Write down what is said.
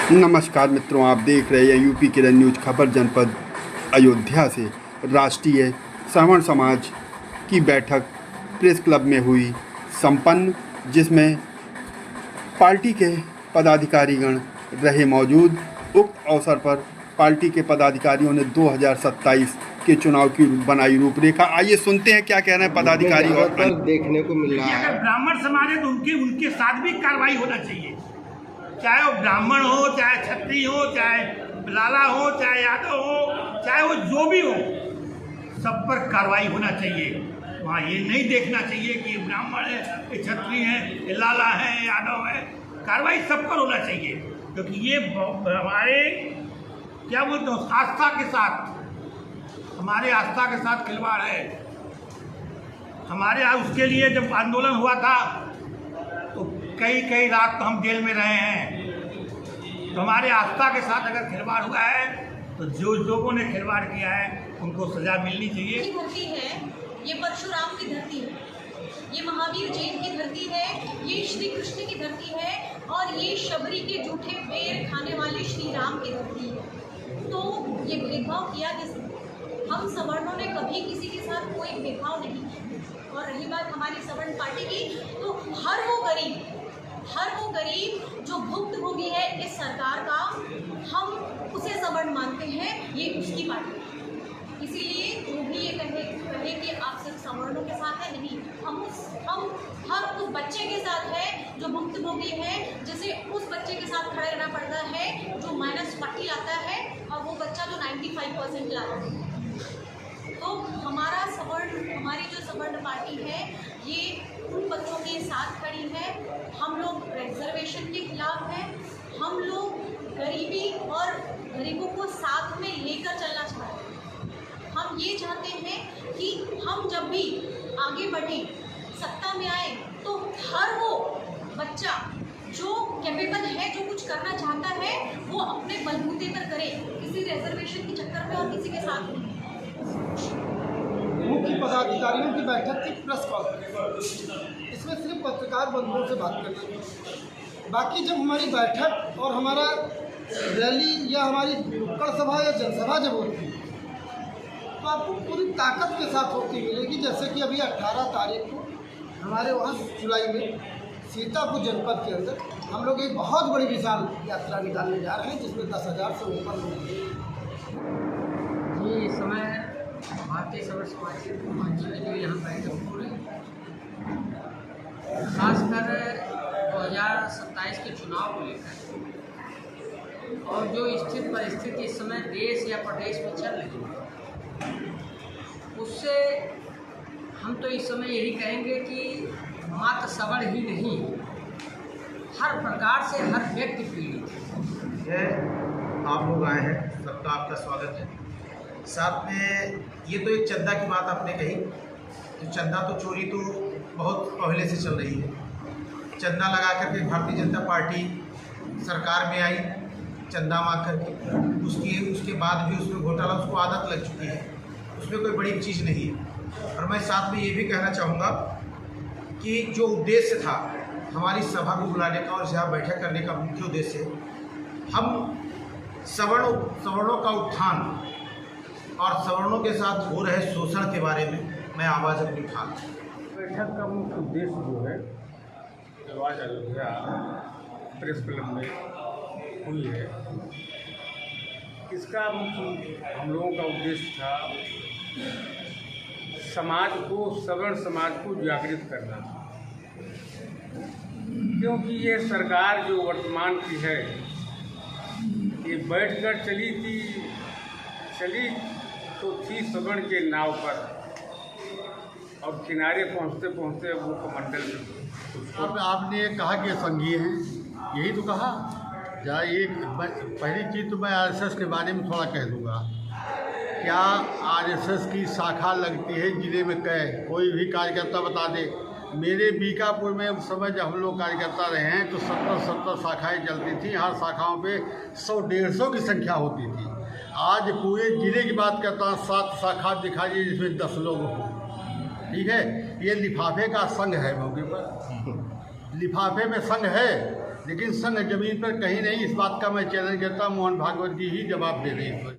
नमस्कार मित्रों, आप देख रहे हैं यूपी किरण न्यूज खबर जनपद अयोध्या से। राष्ट्रीय श्रवण समाज की बैठक प्रेस क्लब में हुई संपन्न, जिसमें पार्टी के पदाधिकारीगण रहे मौजूद। उक्त अवसर पर पार्टी के पदाधिकारियों ने 2027 के चुनाव की बनाई रूपरेखा। आइए सुनते हैं क्या कह रहे हैं पदाधिकारी। और देखने को मिल रहा है अगर ब्राह्मण समाज है तो उनके साथ भी कार्रवाई होना चाहिए, चाहे वो ब्राह्मण हो, चाहे क्षत्रिय हो, चाहे लाला हो, चाहे यादव हो, चाहे वो जो भी हो, सब पर कार्रवाई होना चाहिए। वहाँ ये नहीं देखना चाहिए कि ये ब्राह्मण है, ये क्षत्रिय है, ये लाला है, यादव है। कार्रवाई सब पर होना चाहिए, क्योंकि ये हमारे क्या बोलते हैं आस्था के साथ, हमारे आस्था के साथ खिलवाड़ है। हमारे यहाँ उसके लिए जब आंदोलन हुआ था तो कई रात तो हम जेल में रहे हैं। तो हमारे आस्था के साथ अगर खिलवाड़ हुआ है तो जो लोगों ने खिलवाड़ किया है उनको सजा मिलनी चाहिए। ये धरती है, ये परशुराम की धरती है, ये महावीर जैन की धरती है, ये श्री कृष्ण की धरती है, और ये शबरी के जूठे पैर खाने वाले श्री राम की धरती है। तो ये भेदभाव किया किसने? हम सवर्णों ने कभी किसी के साथ कोई भेदभाव नहीं किया। और रही बात हमारी सवर्ण पार्टी की, तो हर वो गरीब जो भुक्तभोगी है इस सरकार का, हम उसे सवर्ण मानते हैं, ये उसकी पार्टी है। इसीलिए वो भी ये कहे कि आप सिर्फ सवर्णों के साथ है, नहीं, हम हर उस बच्चे के साथ है जो भुक्तभोगी है, जिसे उस बच्चे के साथ खड़े रहना पड़ता है जो -40 लाता है, और वो बच्चा जो 95% लाता है। तो हमारी जो सवर्ण पार्टी है, ये उन बच्चों के साथ खड़ी है। हम लोग रिजर्वेशन के खिलाफ हैं। हम लोग गरीबी और गरीबों को साथ में लेकर चलना चाहते हैं। हम ये चाहते हैं कि हम जब भी आगे बढ़ें, सत्ता में आए, तो हर वो बच्चा जो कैपेबल है, जो कुछ करना चाहता है, वो अपने बलबूते पर करे, किसी रिजर्वेशन के चक्कर में और किसी के साथ नहीं। मुख्य पदाधिकारियों की बैठक थी, प्रेस कॉन्फ्रेंस। इसमें सिर्फ पत्रकार बंधुओं से बात करनी है। बाकी जब हमारी बैठक और हमारा रैली या हमारी नुक्कड़ सभा या जनसभा जब होती है, तो आपको पूरी ताकत के साथ होती मिलेगी। जैसे कि अभी 18 तारीख को हमारे वहाँ जुलाई में सीतापुर जनपद के अंदर हम लोग एक बहुत बड़ी विशाल यात्रा निकालने जा रहे हैं, जिसमें 10,000 से ऊपर लोग हैं। जी, इस समय भारतीय सवर्ण समाज के जो यहाँ बैठक हो रही है, खासकर 2027 के चुनाव को लेकर, और जो स्थित परिस्थिति इस समय देश या प्रदेश में चल रही है, उससे हम तो इस समय यही कहेंगे कि मात्र सवर्ण ही नहीं, हर प्रकार से हर व्यक्ति पीड़ित है। आप लोग आए हैं, सबका आपका स्वागत है। साथ में ये तो एक चंदा की बात आपने कही, तो चंदा तो चोरी तो बहुत पहले से चल रही है। चंदा लगा करके भारतीय जनता पार्टी सरकार में आई, चंदा मांग करके, उसके बाद भी उसमें घोटाला, उसको आदत लग चुकी है, उसमें कोई बड़ी चीज़ नहीं है। और मैं साथ में ये भी कहना चाहूँगा कि जो उद्देश्य था हमारी सभा को बुलाने का और यहाँ बैठक करने का मुख्य उद्देश्य, हम सवर्णों का उत्थान और सवर्णों के साथ हो रहे शोषण के बारे में मैं आवाज़ अपनी उठाऊँ। बैठक का मुख्य उद्देश्य जो है, आज अयोध्या प्रेस क्लब में हुई है, इसका मुख्य हम लोगों का उद्देश्य था समाज को, सवर्ण समाज को जागृत करना। क्योंकि ये सरकार जो वर्तमान की है, ये बैठकर चली तो थी सवर्ण के नाव पर, और किनारे पहुंचते पहुंचते वो कमंडल में। अब आपने कहा कि संघीय हैं, यही तो कहा जा। ये पहली चीज़ तो मैं आरएसएस के बारे में थोड़ा कह दूँगा। क्या आरएसएस की शाखा लगती है जिले में? कोई भी कार्यकर्ता बता दे। मेरे बीकापुर में उस समय जब हम लोग कार्यकर्ता रहे हैं तो 70 शाखाएँ चलती थी। हर शाखाओं पे 100-150 की संख्या होती थी। आज पूरे जिले की बात करता हूँ, 7 शाखा दिखाइए जिसमें 10 लोग हों। ठीक है, ये लिफाफे का संघ है। मौके पर लिफाफे में संघ है, लेकिन संघ जमीन पर कहीं नहीं। इस बात का मैं चैलेंज करता हूँ, मोहन भागवत जी ही जवाब दे रहे हैं।